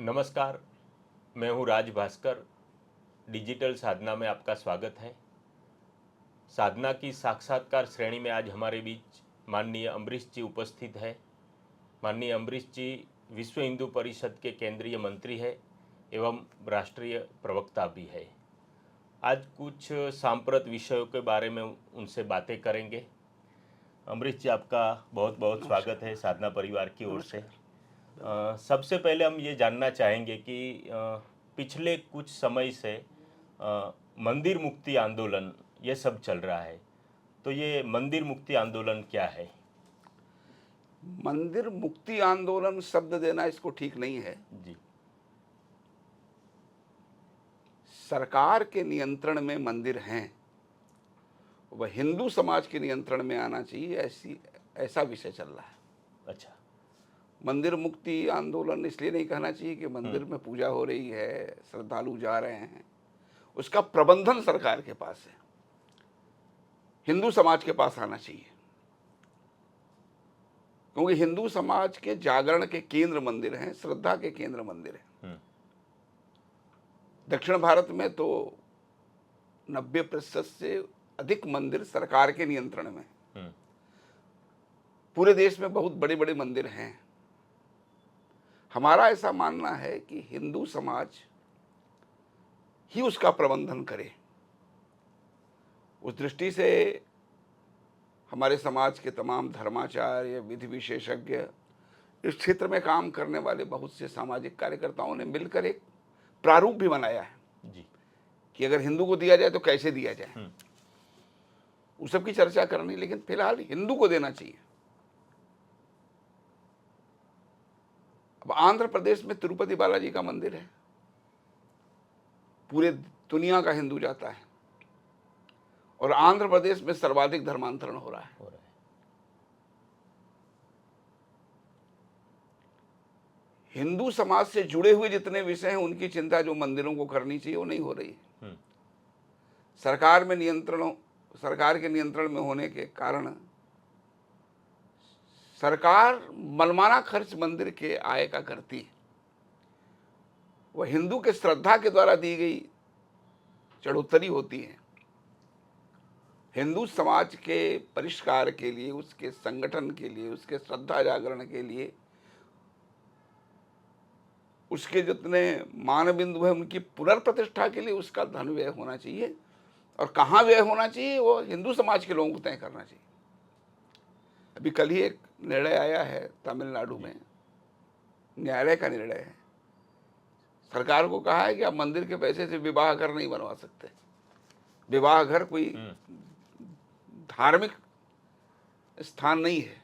नमस्कार। मैं हूँ राज भास्कर। डिजिटल साधना में आपका स्वागत है। साधना की साक्षात्कार श्रेणी में आज हमारे बीच माननीय अम्बरीश जी उपस्थित है। माननीय अम्बरीश जी विश्व हिंदू परिषद के केंद्रीय मंत्री है एवं राष्ट्रीय प्रवक्ता भी है। आज कुछ सांप्रत विषयों के बारे में उनसे बातें करेंगे। अम्बरीश जी, आपका बहुत बहुत स्वागत है साधना परिवार की ओर से। सबसे पहले हम ये जानना चाहेंगे कि पिछले कुछ समय से मंदिर मुक्ति आंदोलन ये सब चल रहा है, तो ये मंदिर मुक्ति आंदोलन क्या है? मंदिर मुक्ति आंदोलन शब्द देना इसको ठीक नहीं है। जी। सरकार के नियंत्रण में मंदिर हैं, वह हिंदू समाज के नियंत्रण में आना चाहिए, ऐसा विषय चल रहा है। अच्छा। मंदिर मुक्ति आंदोलन इसलिए नहीं कहना चाहिए कि मंदिर में पूजा हो रही है, श्रद्धालु जा रहे हैं, उसका प्रबंधन सरकार के पास है, हिंदू समाज के पास आना चाहिए। क्योंकि हिंदू समाज के जागरण के केंद्र मंदिर हैं, श्रद्धा के केंद्र मंदिर हैं। दक्षिण भारत में तो 90% से अधिक मंदिर सरकार के नियंत्रण में। पूरे देश में बहुत बड़े बड़े मंदिर हैं। हमारा ऐसा मानना है कि हिंदू समाज ही उसका प्रबंधन करे। उस दृष्टि से हमारे समाज के तमाम धर्माचार्य, विधि विशेषज्ञ, इस क्षेत्र में काम करने वाले बहुत से सामाजिक कार्यकर्ताओं ने मिलकर एक प्रारूप भी बनाया है जी। कि अगर हिंदू को दिया जाए तो कैसे दिया जाए। उस सब की चर्चा करनी, लेकिन फिलहाल हिंदू को देना चाहिए। अब आंध्र प्रदेश में तिरुपति बालाजी का मंदिर है, पूरे दुनिया का हिंदू जाता है, और आंध्र प्रदेश में सर्वाधिक धर्मांतरण हो रहा है। हिंदू समाज से जुड़े हुए जितने विषय हैं उनकी चिंता जो मंदिरों को करनी चाहिए वो नहीं हो रही है। सरकार के नियंत्रण में होने के कारण सरकार मनमाना खर्च मंदिर के आय का करती है। वह हिंदू के श्रद्धा के द्वारा दी गई चढ़ोत्तरी होती है। हिंदू समाज के परिष्कार के लिए, उसके संगठन के लिए, उसके श्रद्धा जागरण के लिए, उसके जितने मानबिंदु हैं उनकी पुनर्प्रतिष्ठा के लिए उसका धन व्यय होना चाहिए। और कहाँ व्यय होना चाहिए वो हिंदू समाज के लोगों को तय करना चाहिए। अभी कल ही एक निर्णय आया है तमिलनाडु में, न्यायालय का निर्णय है। सरकार को कहा है कि आप मंदिर के पैसे से विवाह घर नहीं बनवा सकते। विवाह घर कोई धार्मिक स्थान नहीं है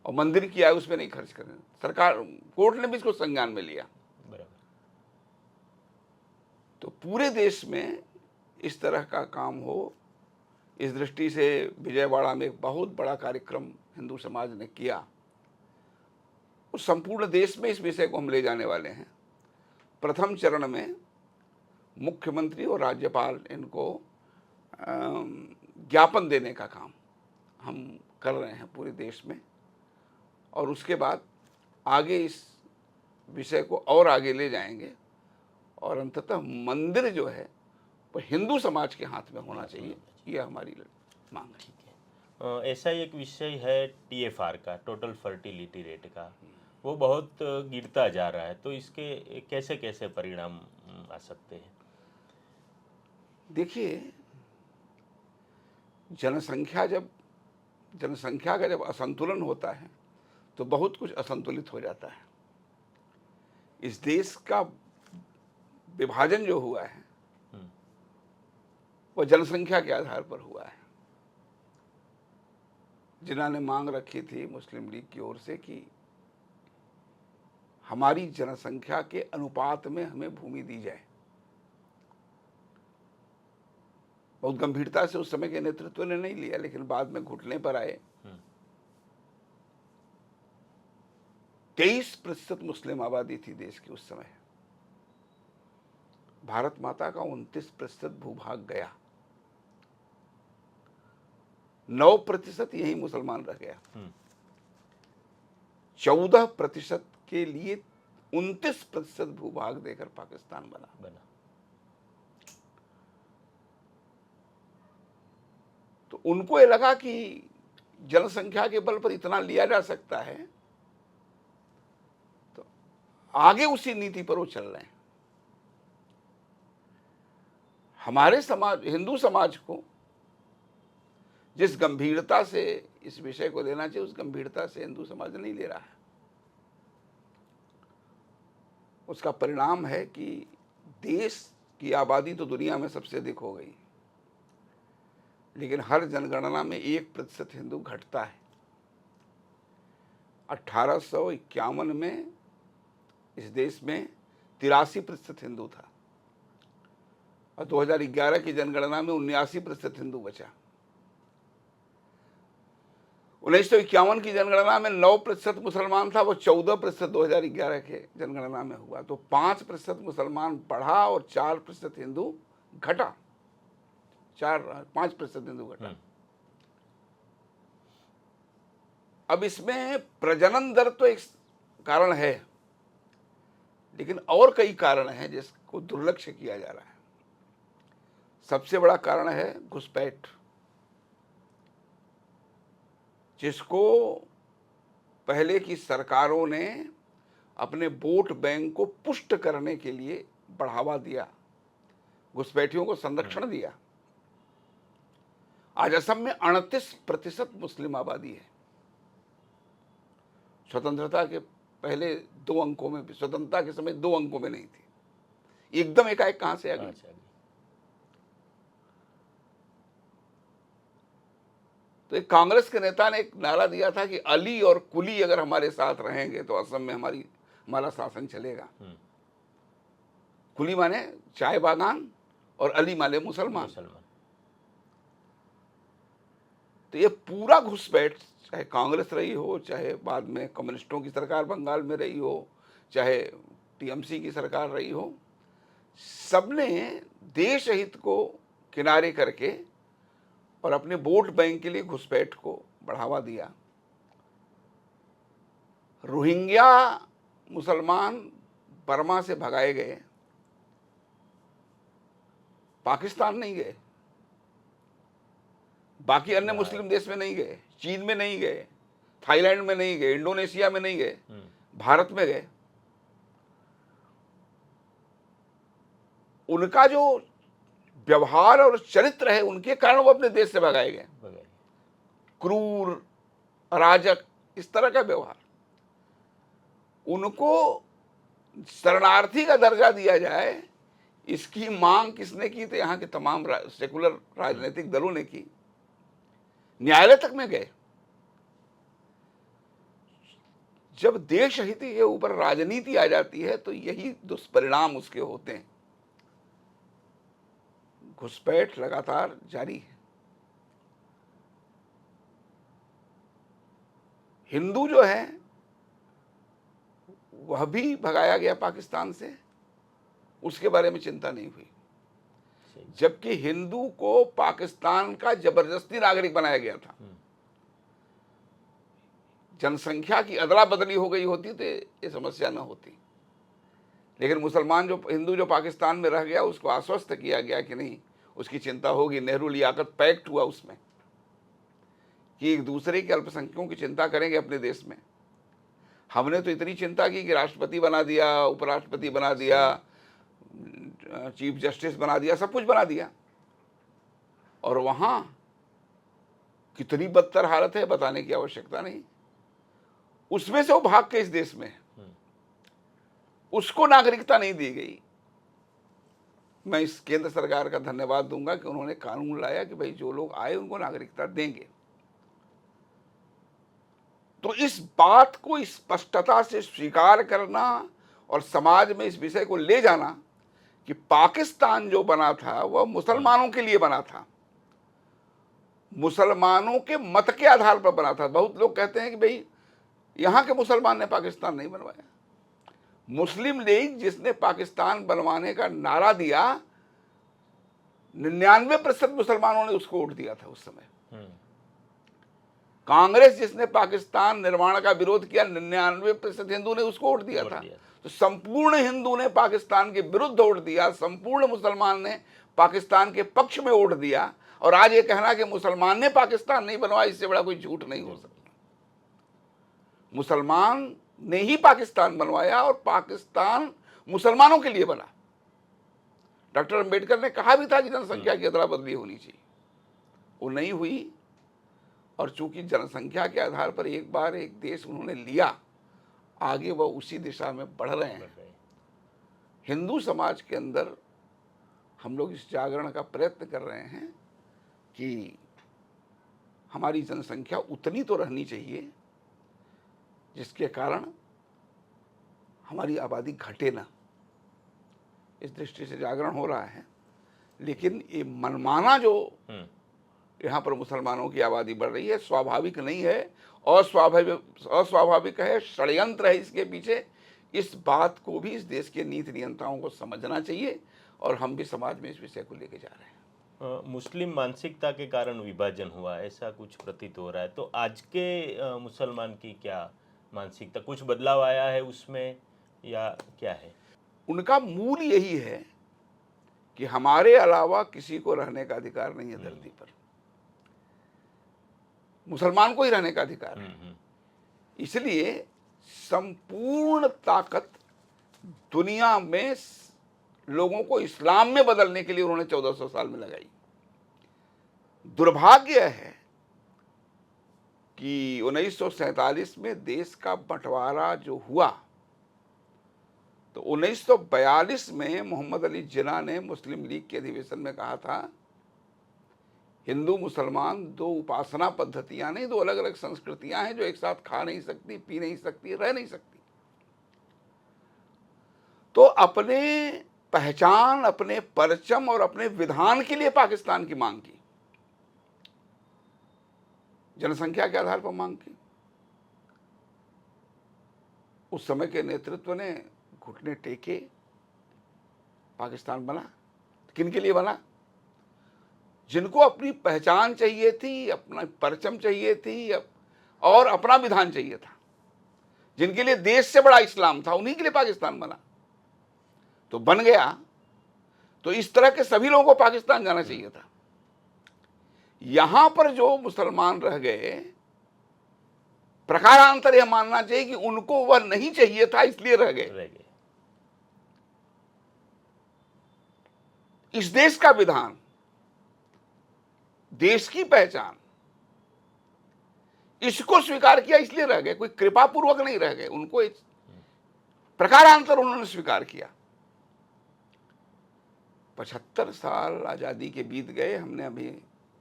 और मंदिर की आय उसमें नहीं खर्च करें। सरकार, कोर्ट ने भी इसको संज्ञान में लिया। तो पूरे देश में इस तरह का काम हो, इस दृष्टि से विजयवाड़ा में एक बहुत बड़ा कार्यक्रम हिंदू समाज ने किया। उस संपूर्ण देश में इस विषय को हम ले जाने वाले हैं। प्रथम चरण में मुख्यमंत्री और राज्यपाल इनको ज्ञापन देने का काम हम कर रहे हैं पूरे देश में, और उसके बाद आगे इस विषय को और आगे ले जाएंगे और अंततः मंदिर जो है वो हिंदू समाज के हाथ में होना चाहिए, यह हमारी मांग है। ठीक है। ऐसा एक विषय है TFR का, टोटल फर्टिलिटी रेट का, वो बहुत गिरता जा रहा है, तो इसके कैसे कैसे परिणाम आ सकते हैं? देखिए, जनसंख्या का जब असंतुलन होता है तो बहुत कुछ असंतुलित हो जाता है। इस देश का विभाजन जो हुआ है वह जनसंख्या के आधार पर हुआ है। जिन्होंने मांग रखी थी मुस्लिम लीग की ओर से कि हमारी जनसंख्या के अनुपात में हमें भूमि दी जाए, बहुत गंभीरता से उस समय के नेतृत्व ने नहीं लिया, लेकिन बाद में घुटने पर आए। 23% मुस्लिम आबादी थी देश की उस समय। भारत माता का 29% भूभाग गया, 9% यही मुसलमान रह गया। 14% के लिए 29% भूभाग देकर पाकिस्तान बना। तो उनको ये लगा कि जनसंख्या के बल पर इतना लिया जा सकता है, तो आगे उसी नीति पर वो चल रहे हैं। हमारे समाज, हिंदू समाज को जिस गंभीरता से इस विषय को लेना चाहिए, उस गंभीरता से हिंदू समाज नहीं ले रहा है। उसका परिणाम है कि देश की आबादी तो दुनिया में सबसे अधिक हो गई, लेकिन हर जनगणना में 1% हिंदू घटता है। 1851 में इस देश में 83% हिंदू था और 2011 की जनगणना में 79% हिंदू बचा। 1951 की जनगणना में 9% मुसलमान था, वो 14% 2011 के जनगणना में हुआ। तो 5% मुसलमान बढ़ा और 4% हिंदू घटा। 5% हिंदू घटा। अब इसमें प्रजनन दर तो एक कारण है, लेकिन और कई कारण हैं जिसको दुर्लक्ष्य किया जा रहा है। सबसे बड़ा कारण है घुसपैठ, जिसको पहले की सरकारों ने अपने वोट बैंक को पुष्ट करने के लिए बढ़ावा दिया, घुसपैठियों को संरक्षण दिया। आज असम में 38% मुस्लिम आबादी है। स्वतंत्रता के पहले 2 अंकों में भी, स्वतंत्रता के समय 2 अंकों में नहीं थी, एकदम एकाएक कहां से आ गई। तो एक कांग्रेस के नेता ने एक नारा दिया था कि अली और कुली अगर हमारे साथ रहेंगे तो असम में हमारा शासन चलेगा। कुली माने चाय बागान और अली माने मुसलमान। तो ये पूरा घुसपैठ, चाहे कांग्रेस रही हो, चाहे बाद में कम्युनिस्टों की सरकार बंगाल में रही हो, चाहे टीएमसी की सरकार रही हो, सबने देश हित को किनारे करके और अपने वोट बैंक के लिए घुसपैठ को बढ़ावा दिया। रोहिंग्या मुसलमान बर्मा से भगाए गए, पाकिस्तान नहीं गए, बाकी अन्य मुस्लिम देश में नहीं गए, चीन में नहीं गए, थाईलैंड में नहीं गए, इंडोनेशिया में नहीं गए, भारत में गए। उनका जो व्यवहार और चरित्र है, उनके कारण वो अपने देश से भगाए गए। क्रूर, अराजक, इस तरह का व्यवहार। उनको शरणार्थी का दर्जा दिया जाए, इसकी मांग किसने की? तो यहाँ के तमाम सेकुलर राजनीतिक दलों ने की, न्यायालय तक में गए। जब देश हित के ऊपर राजनीति आ जाती है तो यही दुष्परिणाम उसके होते हैं। घुसपैठ लगातार जारी है। हिंदू जो है वह भी भगाया गया पाकिस्तान से, उसके बारे में चिंता नहीं हुई, जबकि हिंदू को पाकिस्तान का जबरदस्ती नागरिक बनाया गया था। जनसंख्या की अदला बदली हो गई होती तो ये समस्या न होती। लेकिन मुसलमान जो हिंदू जो पाकिस्तान में रह गया, उसको आश्वस्त किया गया कि नहीं, उसकी चिंता होगी। नेहरू लियाकत पैक्ट हुआ उसमें कि एक दूसरे के अल्पसंख्यकों की चिंता करेंगे अपने देश में। हमने तो इतनी चिंता की कि राष्ट्रपति बना दिया, उपराष्ट्रपति बना दिया, चीफ जस्टिस बना दिया, सब कुछ बना दिया। और वहां कितनी बदतर हालत है बताने की आवश्यकता नहीं। उसमें से वो भाग के इस देश में है, उसको नागरिकता नहीं दी गई। मैं इस केंद्र सरकार का धन्यवाद दूंगा कि उन्होंने कानून लाया कि भाई जो लोग आए उनको नागरिकता देंगे। तो इस बात को स्पष्टता से स्वीकार करना और समाज में इस विषय को ले जाना कि पाकिस्तान जो बना था वह मुसलमानों के लिए बना था, मुसलमानों के मत के आधार पर बना था। बहुत लोग कहते हैं कि भाई यहां के मुसलमान ने पाकिस्तान नहीं बनवाया। मुस्लिम लीग जिसने पाकिस्तान बनवाने का नारा दिया, 99% मुसलमानों ने उसको वोट दिया था उस समय। कांग्रेस जिसने पाकिस्तान निर्माण का विरोध किया, 99% हिंदू ने उसको वोट दिया था। तो तो संपूर्ण हिंदू ने पाकिस्तान के विरुद्ध वोट दिया, संपूर्ण मुसलमान ने पाकिस्तान के पक्ष में वोट दिया, और आज ये कहना कि मुसलमान ने पाकिस्तान नहीं बनवाया, इससे बड़ा कोई झूठ नहीं हो सकता। मुसलमान ने ही पाकिस्तान बनवाया और पाकिस्तान मुसलमानों के लिए बना। डॉक्टर अंबेडकर ने कहा भी था कि जनसंख्या की अदला बदली होनी चाहिए, वो नहीं हुई। और चूंकि जनसंख्या के आधार पर एक बार एक देश उन्होंने लिया, आगे वह उसी दिशा में बढ़ रहे हैं। हिंदू समाज के अंदर हम लोग इस जागरण का प्रयत्न कर रहे हैं कि हमारी जनसंख्या उतनी तो रहनी चाहिए जिसके कारण हमारी आबादी घटे ना। इस दृष्टि से जागरण हो रहा है। लेकिन ये मनमाना जो यहाँ पर मुसलमानों की आबादी बढ़ रही है, स्वाभाविक नहीं है, अस्वाभाविक है, षड्यंत्र है इसके पीछे। इस बात को भी इस देश के नीति नियंताओं को समझना चाहिए, और हम भी समाज में इस विषय को लेके जा रहे हैं। मुस्लिम मानसिकता के कारण विभाजन हुआ, ऐसा कुछ प्रतीत हो रहा है। तो आज के मुसलमान की क्या मानसिकता, कुछ बदलाव आया है उसमें या क्या है? उनका मूल यही है कि हमारे अलावा किसी को रहने का अधिकार नहीं है धरती पर, मुसलमान को ही रहने का अधिकार है। इसलिए संपूर्ण ताकत दुनिया में लोगों को इस्लाम में बदलने के लिए उन्होंने 1400 साल में लगाई। दुर्भाग्य है कि 1947 में देश का बंटवारा जो हुआ, तो 1942 में मोहम्मद अली जिन्ना ने मुस्लिम लीग के अधिवेशन में कहा था, हिंदू मुसलमान दो उपासना पद्धतियां नहीं, दो अलग अलग संस्कृतियां हैं जो एक साथ खा नहीं सकती, पी नहीं सकती, रह नहीं सकती। तो अपने पहचान, अपने परचम और अपने विधान के लिए पाकिस्तान की मांग की, जनसंख्या के आधार पर मांग की। उस समय के नेतृत्व ने घुटने टेके, पाकिस्तान बना। किन के लिए बना? जिनको अपनी पहचान चाहिए थी, अपना परचम चाहिए थी और अपना विधान चाहिए था, जिनके लिए देश से बड़ा इस्लाम था, उन्हीं के लिए पाकिस्तान बना। तो बन गया, तो इस तरह के सभी लोगों को पाकिस्तान जाना चाहिए था। यहां पर जो मुसलमान रह गए, प्रकारांतर यह मानना चाहिए कि उनको वह नहीं चाहिए था, इसलिए रह गए। इस देश का विधान, देश की पहचान, इसको स्वीकार किया इसलिए रह गए, कोई कृपा पूर्वक नहीं रह गए। उनको एक प्रकारांतर उन्होंने स्वीकार किया। 75 साल आजादी के बीत गए, हमने अभी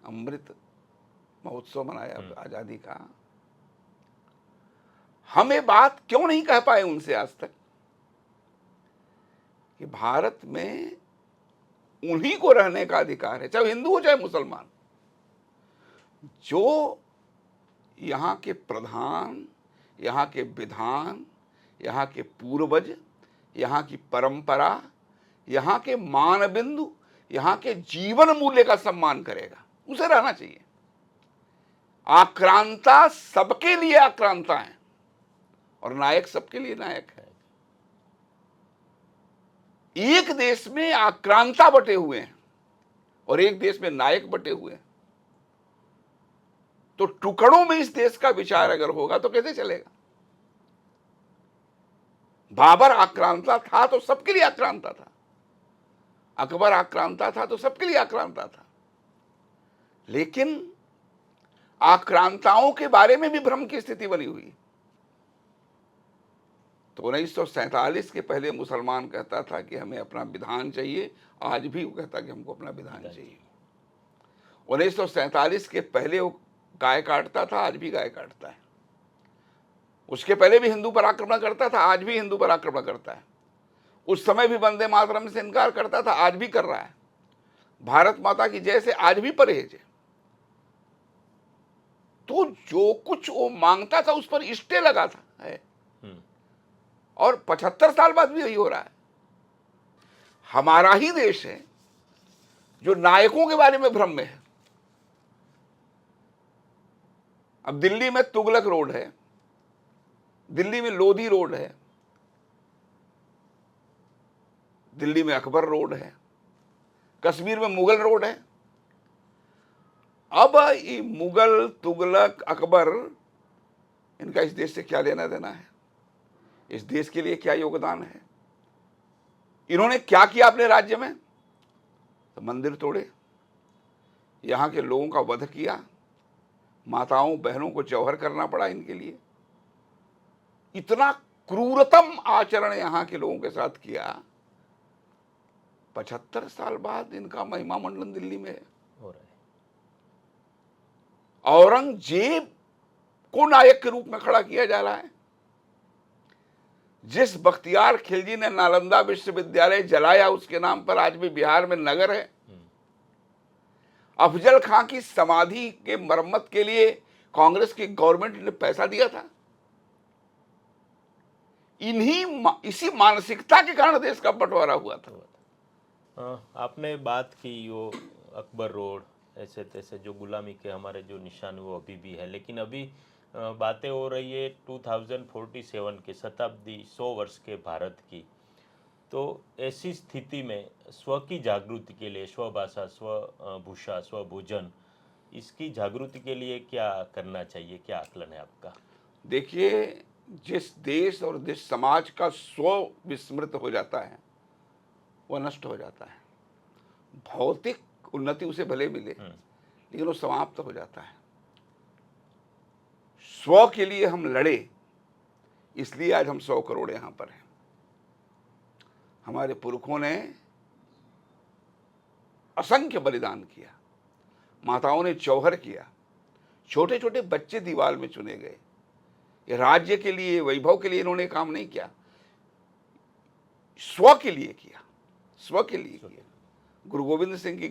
अमृत महोत्सव मनाया आजादी का। हम ये बात क्यों नहीं कह पाए उनसे आज तक कि भारत में उन्हीं को रहने का अधिकार है, चाहे हिंदू हो चाहे मुसलमान। जो यहाँ के प्रधान, यहाँ के विधान, यहाँ के पूर्वज, यहाँ की परंपरा, यहाँ के मानबिंदु, यहाँ के जीवन मूल्य का सम्मान करेगा, उसे रहना चाहिए। आक्रांता सबके लिए आक्रांता है और नायक सबके लिए नायक है। एक देश में आक्रांता बटे हुए हैं और एक देश में नायक बटे हुए हैं। तो टुकड़ों में इस देश का विचार अगर होगा तो कैसे चलेगा? बाबर आक्रांता था तो सबके लिए आक्रांता था, अकबर आक्रांता था तो सबके लिए आक्रांता था। लेकिन आक्रांताओं के बारे में भी भ्रम की स्थिति बनी हुई। तो 1947 के पहले मुसलमान कहता था कि हमें अपना विधान चाहिए, आज भी वो कहता कि हमको अपना विधान चाहिए। 1947 के पहले वो गाय काटता था, आज भी गाय काटता है। उसके पहले भी हिंदू पर आक्रमण करता था, आज भी हिंदू पर आक्रमण करता है। उस समय भी वंदे मातरम से इनकार करता था, आज भी कर रहा है। भारत माता की जय से आज भी परहेज है। तो जो कुछ वो मांगता था उस पर स्टे लगा था है। और 75 साल बाद भी यही हो रहा है। हमारा ही देश है जो नायकों के बारे में भ्रम में है। अब दिल्ली में तुगलक रोड है, दिल्ली में लोधी रोड है, दिल्ली में अकबर रोड है, कश्मीर में मुगल रोड है। अब ये मुगल, तुगलक, अकबर, इनका इस देश से क्या लेना देना है? इस देश के लिए क्या योगदान है? इन्होंने क्या किया अपने राज्य में? तो मंदिर तोड़े, यहां के लोगों का वध किया, माताओं बहनों को जौहर करना पड़ा इनके लिए। इतना क्रूरतम आचरण यहां के लोगों के साथ किया। 75 साल बाद इनका महिमा मंडन दिल्ली में हो रहा है। औरंगजेब को नायक के रूप में खड़ा किया जा रहा है। जिस बख्तियार खिलजी ने नालंदा विश्वविद्यालय जलाया, उसके नाम पर आज भी बिहार में नगर है। अफजल खां की समाधि के मरम्मत के लिए कांग्रेस की गवर्नमेंट ने पैसा दिया था। इसी मानसिकता के कारण देश का बंटवारा हुआ था। आपने बात की वो अकबर रोड, ऐसे तैसे जो गुलामी के हमारे जो निशान वो अभी भी है, लेकिन अभी बातें हो रही है 2047 के शताब्दी 100 वर्ष के भारत की। तो ऐसी स्थिति में स्व की जागृति के लिए स्वभाषा, स्वभूषा, स्वभोजन, इसकी जागृति के लिए क्या करना चाहिए? क्या आकलन है आपका? देखिए, जिस देश और जिस समाज का स्व विस्मृत हो जाता है वह नष्ट हो जाता है। भौतिक उन्नति उसे भले मिले लेकिन वो समाप्त हो जाता है। स्व के लिए हम लड़े, इसलिए आज हम 100 करोड़ यहां पर हैं। हमारे पुरखों ने असंख्य बलिदान किया, माताओं ने जौहर किया, छोटे छोटे बच्चे दीवार में चुने गए। ये राज्य के लिए, वैभव के लिए इन्होंने काम नहीं किया, स्व के लिए किया, स्व के लिए किया। गुरु गोविंद सिंह की,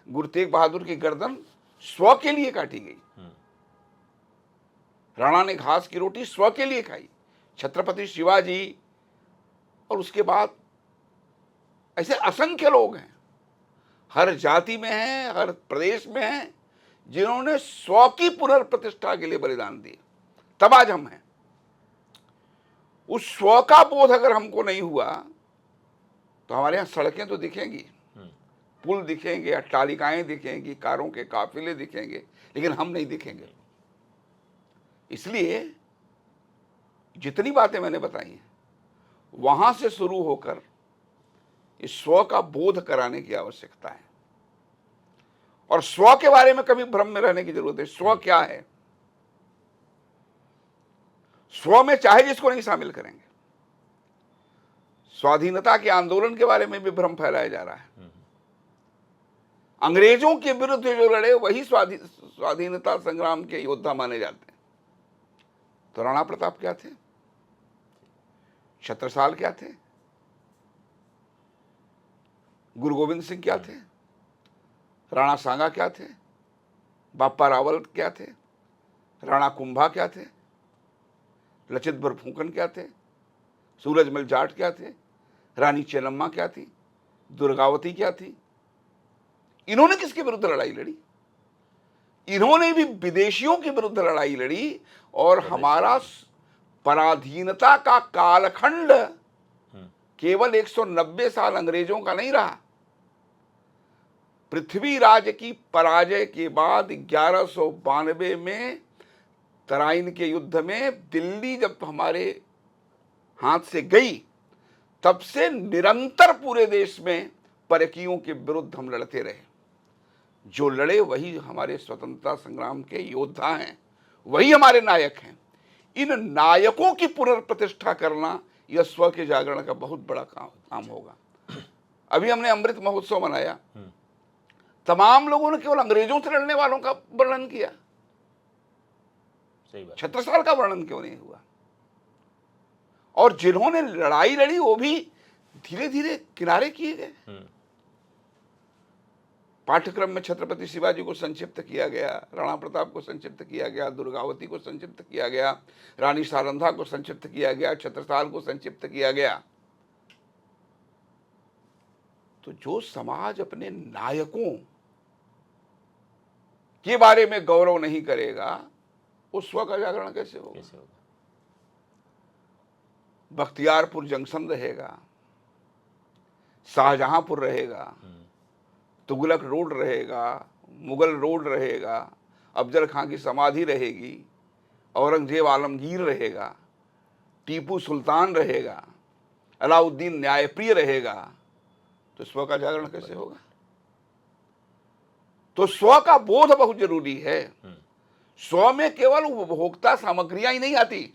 गुरु तेग बहादुर की गर्दन स्व के लिए काटी गई। राणा ने घास की रोटी स्व के लिए खाई। छत्रपति शिवाजी और उसके बाद ऐसे असंख्य लोग हैं, हर जाति में हैं, हर प्रदेश में हैं, जिन्होंने स्व की पुनर्प्रतिष्ठा के लिए बलिदान दिए। तब आज हम हैं। उस स्व का बोध अगर हमको नहीं हुआ तो हमारे यहां सड़कें तो दिखेंगी, पुल दिखेंगे, अट्टालिकाएं दिखेंगी, कारों के काफिले दिखेंगे, लेकिन हम नहीं दिखेंगे। इसलिए जितनी बातें मैंने बताई हैं वहां से शुरू होकर इस स्व का बोध कराने की आवश्यकता है। और स्व के बारे में कभी भ्रम में रहने की जरूरत है। स्व क्या है? स्व में चाहे जिसको नहीं शामिल करेंगे। स्वाधीनता के आंदोलन के बारे में भी भ्रम फैलाया जा रहा है। अंग्रेजों के विरुद्ध जो लड़े वही स्वाधीनता संग्राम के योद्धा माने जाते हैं। तो राणा प्रताप क्या थे? छत्रसाल क्या थे? गुरु गोविंद सिंह क्या थे? राणा सांगा क्या थे? बापा रावल क्या थे? राणा कुंभा क्या थे? लचित बरफुकन क्या थे? सूरजमल जाट क्या थे? रानी चेन्नम्मा क्या थी? दुर्गावती क्या थी? इन्होंने किसके विरुद्ध लड़ाई लड़ी? इन्होंने भी विदेशियों के विरुद्ध लड़ाई लड़ी। और हमारा पराधीनता का कालखंड केवल 190 साल अंग्रेजों का नहीं रहा। पृथ्वीराज की पराजय के बाद 1192 में तराइन के युद्ध में दिल्ली जब हमारे हाथ से गई, तब से निरंतर पूरे देश में परकीयों के विरुद्ध हम लड़ते रहे। जो लड़े वही हमारे स्वतंत्रता संग्राम के योद्धा हैं, वही हमारे नायक हैं। इन नायकों की पुनर्प्रतिष्ठा करना यह स्व के जागरण का बहुत बड़ा काम होगा। अभी हमने अमृत महोत्सव मनाया, तमाम लोगों ने केवल अंग्रेजों से लड़ने वालों का वर्णन किया, सही बात। छत्रसाल का वर्णन क्यों नहीं हुआ? और जिन्होंने लड़ाई लड़ी वो भी धीरे धीरे किनारे किए गए। पाठ्यक्रम में छत्रपति शिवाजी को संक्षिप्त किया गया, राणा प्रताप को संक्षिप्त किया गया, दुर्गावती को संक्षिप्त किया गया, रानी सारंधा को संक्षिप्त किया गया, छत्रसाल को संक्षिप्त किया गया। तो जो समाज अपने नायकों के बारे में गौरव नहीं करेगा, उस स्व का जागरण कैसे होगा? बख्तियारपुर जंक्शन रहेगा, शाहजहांपुर रहेगा, तुगलक रोड रहेगा, मुगल रोड रहेगा, अफजल खां की समाधि रहेगी, औरंगजेब आलमगीर रहेगा, टीपू सुल्तान रहेगा, अलाउद्दीन न्यायप्रिय रहेगा, तो स्व का जागरण कैसे होगा? तो स्व का बोध बहुत जरूरी है। स्व में केवल उपभोक्ता सामग्रियां ही नहीं आती,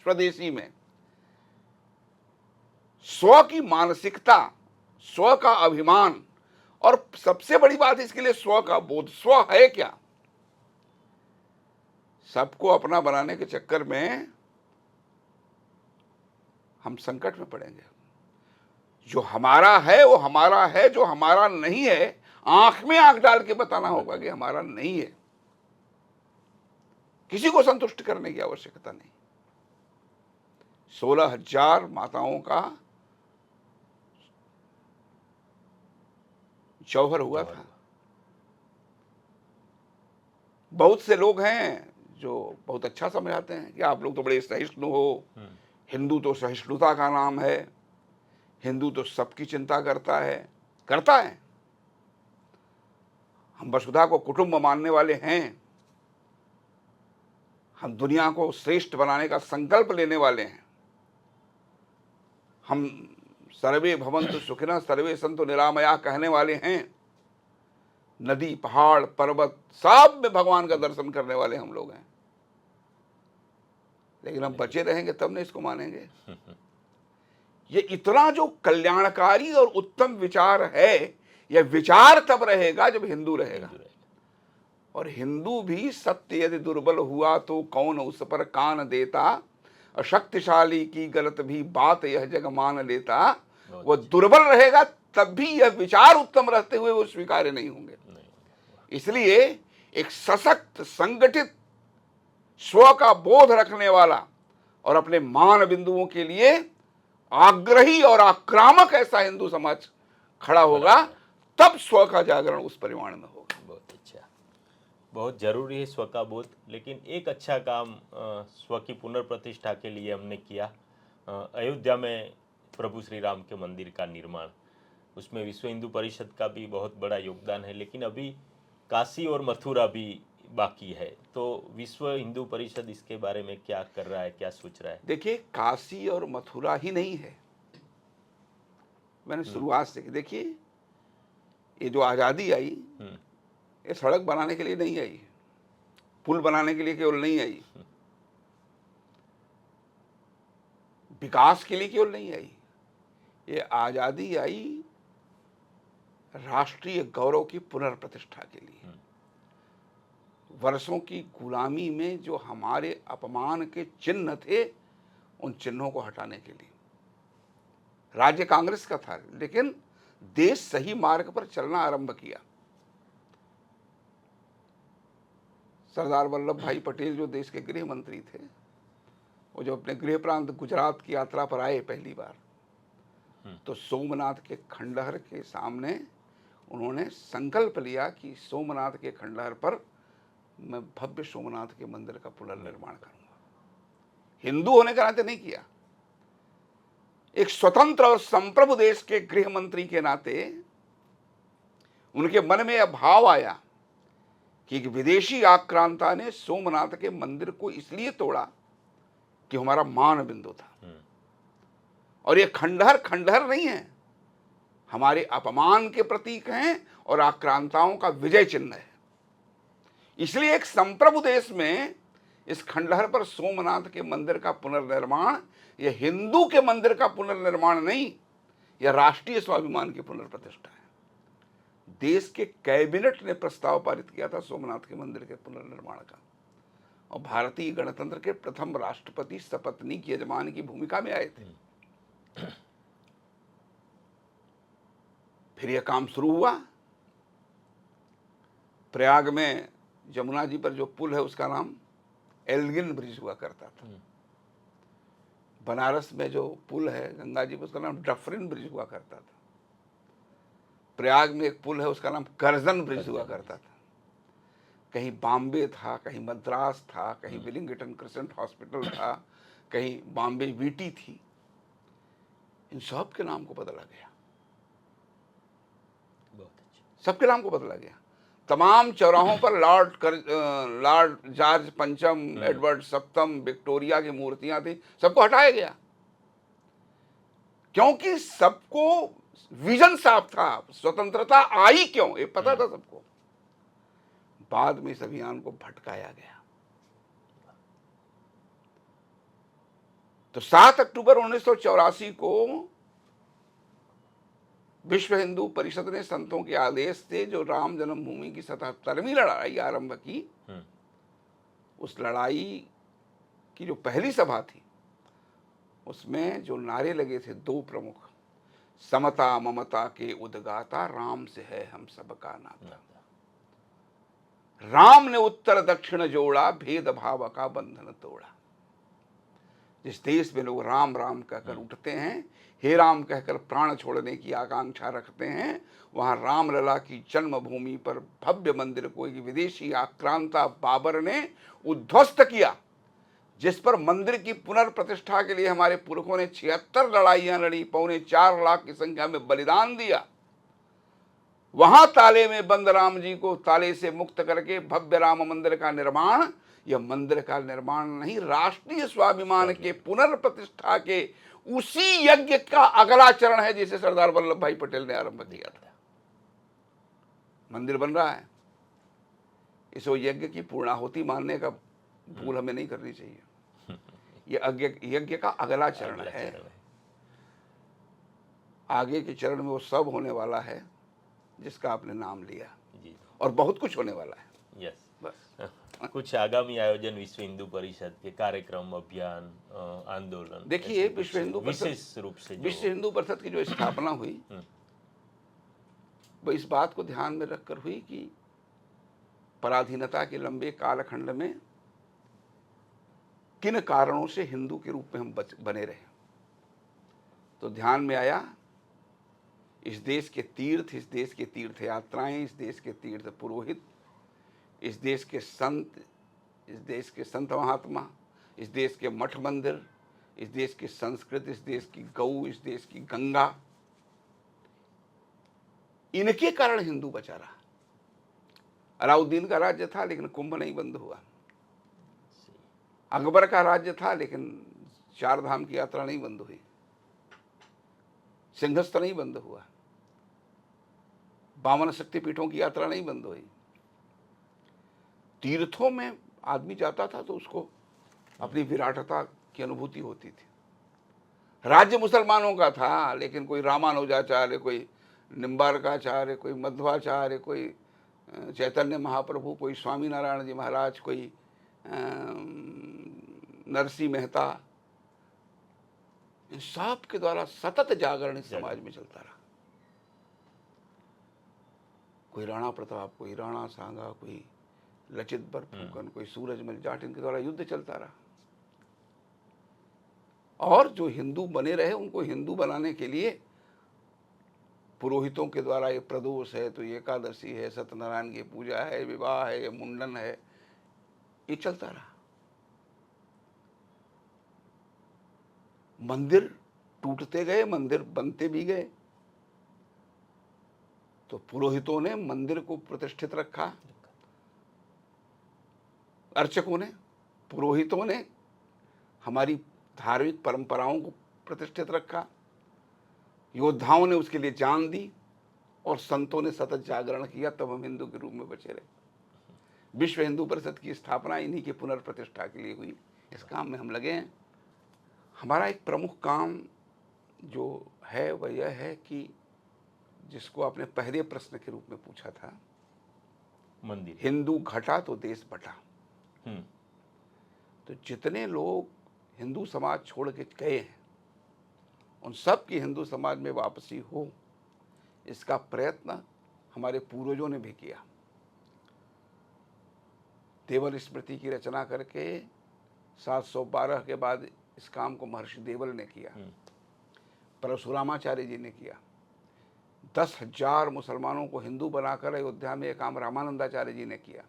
स्वदेशी में स्व की मानसिकता, स्व का अभिमान, और सबसे बड़ी बात इसके लिए स्व का बोध। स्व है क्या? सबको अपना बनाने के चक्कर में हम संकट में पड़ेंगे। जो हमारा है वो हमारा है, जो हमारा नहीं है आंख में आंख डाल के बताना होगा कि हमारा नहीं है। किसी को संतुष्ट करने की आवश्यकता नहीं। 16,000 माताओं का जौहर हुआ था। बहुत से लोग हैं जो बहुत अच्छा समझाते हैं कि आप लोग तो बड़े सहिष्णु हो, हिंदू तो सहिष्णुता का नाम है, हिंदू तो सबकी चिंता करता है। हम वसुधा को कुटुंब मानने वाले हैं, हम दुनिया को श्रेष्ठ बनाने का संकल्प लेने वाले हैं। हम सर्वे भवन्तु सुखिनः सर्वे सन्तु निरामया कहने वाले हैं। नदी, पहाड़, पर्वत सब में भगवान का दर्शन करने वाले हम लोग हैं। लेकिन हम बचे रहेंगे तब नहीं इसको मानेंगे। ये इतना जो कल्याणकारी और उत्तम विचार है, यह विचार तब रहेगा जब हिंदू रहेगा। और हिंदू भी सत्य यदि दुर्बल हुआ तो कौन उस पर कान देता, और शक्तिशाली की गलत भी बात यह जग मान लेता। वो दुर्बल रहेगा तब भी यह विचार उत्तम रहते हुए वो स्वीकार्य नहीं होंगे। इसलिए एक सशक्त, संगठित, स्व का बोध रखने वाला और अपने मान बिंदुओं के लिए आग्रही और आक्रामक ऐसा हिंदू समाज खड़ा होगा, तब स्व का जागरण उस परिमाण में होगा। बहुत अच्छा, बहुत जरूरी है स्व का बोध। लेकिन एक अच्छा काम स्व की पुनर्प्रतिष्ठा के लिए हमने किया। अयोध्या में प्रभु श्री राम के मंदिर का निर्माण, उसमें विश्व हिंदू परिषद का भी बहुत बड़ा योगदान है। लेकिन अभी काशी और मथुरा भी बाकी है, तो विश्व हिंदू परिषद इसके बारे में क्या कर रहा है, क्या सोच रहा है? देखिए, काशी और मथुरा ही नहीं है। मैंने शुरुआत से देखिए, ये जो आज़ादी आई, ये सड़क बनाने के लिए नहीं आई, पुल बनाने के लिए केवल नहीं आई, विकास के लिए केवल नहीं आई। ये आज़ादी आई राष्ट्रीय गौरव की पुनर्प्रतिष्ठा के लिए। वर्षों की गुलामी में जो हमारे अपमान के चिन्ह थे, उन चिन्हों को हटाने के लिए। राज्य कांग्रेस का था, लेकिन देश सही मार्ग पर चलना आरंभ किया। सरदार वल्लभ भाई पटेल जो देश के गृह मंत्री थे, वो जो अपने गृह प्रांत गुजरात की यात्रा पर आए पहली बार, तो सोमनाथ के खंडहर के सामने उन्होंने संकल्प लिया कि सोमनाथ के खंडहर पर मैं भव्य सोमनाथ के मंदिर का पुनर्निर्माण करूंगा। हिंदू होने के नाते नहीं किया, एक स्वतंत्र और संप्रभु देश के गृह मंत्री के नाते उनके मन में यह भाव आया कि एक विदेशी आक्रांता ने सोमनाथ के मंदिर को इसलिए तोड़ा कि हमारा मान बिंदु था। और ये खंडहर खंडहर नहीं है, हमारे अपमान के प्रतीक हैं और आक्रांताओं का विजय चिन्ह है। इसलिए एक संप्रभु देश में इस खंडहर पर सोमनाथ के मंदिर का पुनर्निर्माण, यह हिंदू के मंदिर का पुनर्निर्माण नहीं, यह राष्ट्रीय स्वाभिमान की पुनर्प्रतिष्ठा है। देश के कैबिनेट ने प्रस्ताव पारित किया था सोमनाथ के मंदिर के पुनर्निर्माण का, और भारतीय गणतंत्र के प्रथम राष्ट्रपति सपत्नीक यजमान की भूमिका में आए थे। फिर यह काम शुरू हुआ। प्रयाग में जमुना जी पर जो पुल है उसका नाम एल्गिन ब्रिज हुआ करता था। बनारस में जो पुल है गंगा जी पर, उसका नाम डफरिन ब्रिज हुआ करता था। प्रयाग में एक पुल है उसका नाम करजन ब्रिज हुआ करता था। कहीं बॉम्बे था, कहीं मद्रास था, कहीं विलिंगटन क्रिसेंट हॉस्पिटल था, कहीं बॉम्बे वीटी थी। इन सब के नाम को बदला गया। सबके नाम को बदला गया। तमाम चौराहों पर लॉर्ड जॉर्ज पंचम, एडवर्ड सप्तम, विक्टोरिया की मूर्तियां थी, सबको हटाया गया, क्योंकि सबको विजन साफ था, स्वतंत्रता आई क्यों ये पता था सबको। बाद में इस अभियान को भटकाया गया। तो 7 अक्टूबर 1984 को विश्व हिंदू परिषद ने संतों के आदेश से जो राम जन्मभूमि की 77वीं लड़ाई आरंभ की, उस लड़ाई की जो पहली सभा थी, उसमें जो नारे लगे थे 2 प्रमुख, समता ममता के उद्गाता, राम से है हम सबका नाता। राम ने उत्तर दक्षिण जोड़ा, भेद भाव का बंधन तोड़ा। जिस देश में लोग राम राम कहकर उठते हैं, हे राम कहकर प्राण छोड़ने की आकांक्षा रखते हैं, वहां रामलला की जन्मभूमि पर भव्य मंदिर को एक विदेशी आक्रांता बाबर ने उद्ध्वस्त किया, जिस पर मंदिर की पुनर्प्रतिष्ठा के लिए हमारे पुरखों ने 76 लड़ाइयां लड़ी, 4.25 लाख की संख्या में बलिदान दिया। वहां ताले में बंद राम जी को ताले से मुक्त करके भव्य राम मंदिर का निर्माण, यह मंदिर का निर्माण नहीं, राष्ट्रीय स्वाभिमान के पुनर्प्रतिष्ठा के उसी यज्ञ का अगला चरण है जिसे सरदार वल्लभ भाई पटेल ने आरंभ किया था। मंदिर बन रहा है, इस यज्ञ की पूर्णाहुति मानने का भूल हमें नहीं करनी चाहिए। यह यज्ञ का अगला चरण है। आगे के चरण में वो सब होने वाला है जिसका आपने नाम लिया, और बहुत कुछ होने वाला है। यस, बस कुछ आगामी आयोजन विश्व हिंदू परिषद के कार्यक्रम, अभियान, आंदोलन। देखिए, विश्व हिंदू विशेष रूप से विश्व हिंदू परिषद की जो स्थापना हुई, वो इस बात को ध्यान में रखकर हुई कि पराधीनता के लंबे कालखंड में किन कारणों से हिंदू के रूप में हम बने रहे। तो ध्यान में आया, इस देश के तीर्थ, इस देश के तीर्थ यात्राएं, इस देश के तीर्थ पुरोहित, इस देश के संत, इस देश के संत महात्मा, इस देश के मठ मंदिर, इस देश की संस्कृति, इस देश की गौ, इस देश की गंगा, इनके कारण हिंदू बचा रहा। अलाउद्दीन का राज्य था लेकिन कुंभ नहीं बंद हुआ। अकबर का राज्य था लेकिन 4 धाम की यात्रा नहीं बंद हुई। सिंहस्थ नहीं बंद हुआ। 52 शक्तिपीठों की यात्रा नहीं बंद हुई। तीर्थों में आदमी जाता था तो उसको अपनी विराटता की अनुभूति होती थी। राज्य मुसलमानों का था, लेकिन कोई रामानुजाचार्य, कोई निम्बारकाचार्य, कोई मध्वाचार्य, कोई चैतन्य महाप्रभु, कोई स्वामी नारायण जी महाराज, कोई नरसिंह मेहता, इन सब के द्वारा सतत जागरण इस समाज में चलता रहा। कोई राणा प्रताप, कोई राणा सांगा, कोई लचित बरफुकन, कोई सूरजमल जाट, इनके द्वारा युद्ध चलता रहा। और जो हिंदू बने रहे, उनको हिंदू बनाने के लिए पुरोहितों के द्वारा ये प्रदोष है, तो ये एकादशी है, सत्यनारायण की पूजा है, विवाह है, ये मुंडन है, ये चलता रहा। मंदिर टूटते गए, मंदिर बनते भी गए। तो पुरोहितों ने मंदिर को प्रतिष्ठित रखा, अर्चकों ने, पुरोहितों ने हमारी धार्मिक परंपराओं को प्रतिष्ठित रखा, योद्धाओं ने उसके लिए जान दी, और संतों ने सतत जागरण किया, तब हम हिंदू के रूप में बचे रहे। विश्व हिंदू परिषद की स्थापना इन्हीं के पुनर्प्रतिष्ठा के लिए हुई। इस काम में हम लगे हैं। हमारा एक प्रमुख काम जो है वह यह है कि जिसको आपने पहले प्रश्न के रूप में पूछा था, मंदिर, हिंदू घटा तो देश बटा। तो जितने लोग हिंदू समाज छोड़ के गए हैं, उन सब की हिंदू समाज में वापसी हो, इसका प्रयत्न हमारे पूर्वजों ने भी किया। देवल स्मृति की रचना करके 712 के बाद इस काम को महर्षि देवल ने किया, परशुरामाचार्य जी ने किया। 10,000 मुसलमानों को हिंदू बनाकर अयोध्या में यह काम रामानंदाचार्य जी ने किया।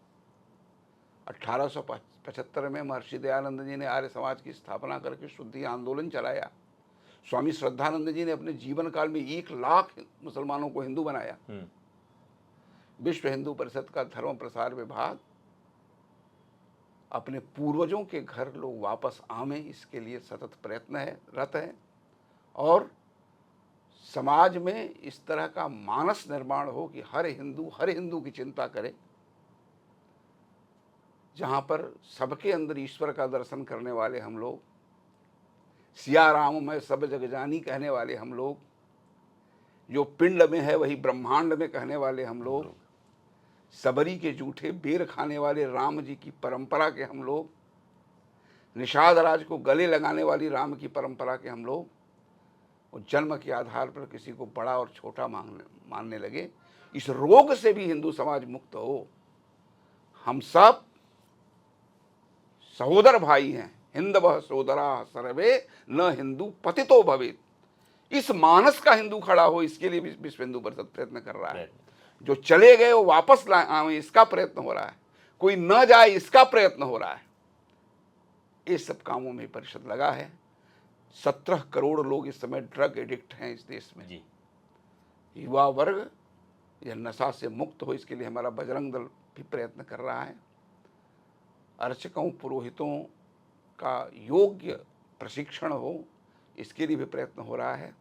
1875 में महर्षि दयानंद जी ने आर्य समाज की स्थापना करके शुद्धि आंदोलन चलाया। स्वामी श्रद्धानंद जी ने अपने जीवन काल में 1 लाख मुसलमानों को हिंदू बनाया। विश्व हिंदू परिषद का धर्म प्रसार विभाग अपने पूर्वजों के घर लोग वापस आवें, इसके लिए सतत प्रयत्न है, रत है। और समाज में इस तरह का मानस निर्माण हो कि हर हिंदू की चिंता करे, जहाँ पर सबके अंदर ईश्वर का दर्शन करने वाले हम लोग, सिया राम में सब जग जानी कहने वाले हम लोग, जो पिंड में है वही ब्रह्मांड में कहने वाले हम लोग, सबरी के जूठे बेर खाने वाले राम जी की परंपरा के हम लोग, निषाद राज को गले लगाने वाली राम की परंपरा के हम लोग, और जन्म के आधार पर किसी को बड़ा और छोटा मानने लगे, इस रोग से भी हिंदू समाज मुक्त हो। हम सब सहोदर भाई हैं, हिंदवः सोदरा सर्वे न हिंदू पतितो भवेत। इस मानस का हिंदू खड़ा हो, इसके लिए भी विश्व हिंदू परिषद प्रयत्न कर रहा है। जो चले गए वो वापस आए, इसका प्रयत्न हो रहा है। कोई न जाए, इसका प्रयत्न हो रहा है। ये सब कामों में परिषद लगा है। 17 करोड़ लोग इस समय ड्रग एडिक्ट हैं इस देश में। युवा वर्ग यह नशा से मुक्त हो, इसके लिए हमारा बजरंग दल भी प्रयत्न कर रहा है। अर्चकों पुरोहितों का योग्य प्रशिक्षण हो, इसके लिए भी प्रयत्न हो रहा है।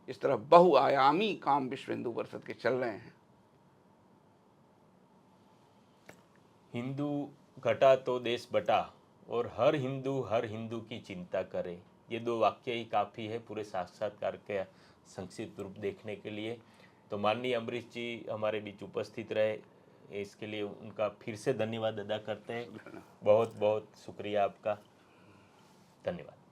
इस तरह बहुआयामी काम विश्व हिंदू परिषद के चल रहे हैं। हिंदू घटा तो देश बटा और हर हिंदू की चिंता करे, ये 2 वाक्य ही काफ़ी है पूरे साक्षात्कार के संक्षिप्त रूप देखने के लिए। तो माननीय अम्बरीश जी हमारे बीच उपस्थित रहे, इसके लिए उनका फिर से धन्यवाद अदा करते हैं। बहुत बहुत शुक्रिया आपका, धन्यवाद।